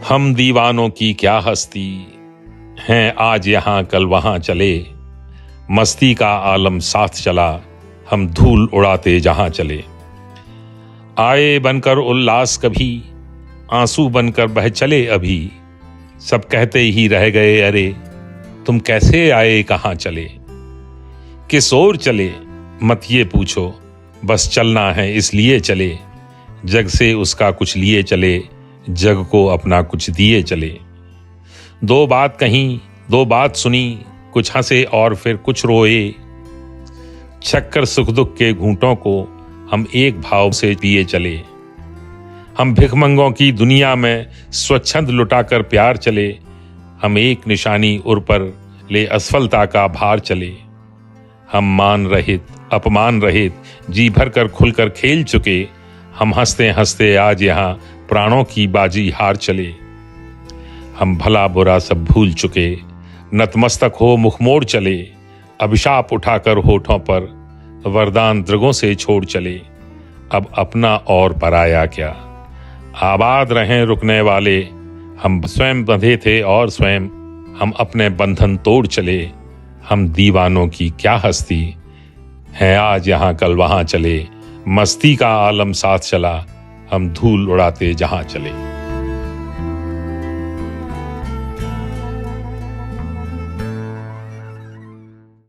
हम दीवानों की क्या हस्ती हैं, आज यहाँ कल वहाँ चले। मस्ती का आलम साथ चला, हम धूल उड़ाते जहाँ चले। आए बनकर उल्लास कभी, आंसू बनकर बह चले अभी। सब कहते ही रह गए अरे, तुम कैसे आए कहाँ चले। किस ओर चले मत ये पूछो, बस चलना है इसलिए चले। जग से उसका कुछ लिए चले, जग को अपना कुछ दिए चले। दो बात कहीं दो बात सुनी, कुछ हंसे और फिर कुछ रोए। छक्कर सुख दुख के घूंटों को हम एक भाव से पिए चले। हम भिखमंगों की दुनिया में स्वच्छंद लुटाकर प्यार चले। हम एक निशानी उर पर ले असफलता का भार चले। हम मान रहित अपमान रहित जी भर कर खुलकर खेल चुके। हम हंसते हंसते आज यहाँ प्राणों की बाजी हार चले। हम भला बुरा सब भूल चुके, नतमस्तक हो मुख मोड़ चले। अभिशाप उठाकर होठों पर वरदान दृगों से छोड़ चले। अब अपना और पराया क्या, आबाद रहें रुकने वाले। हम स्वयं बंधे थे और स्वयं हम अपने बंधन तोड़ चले। हम दीवानों की क्या हस्ती हैं, आज यहाँ कल वहाँ चले। मस्ती का आलम साथ चला, हम धूल उड़ाते जहाँ चले।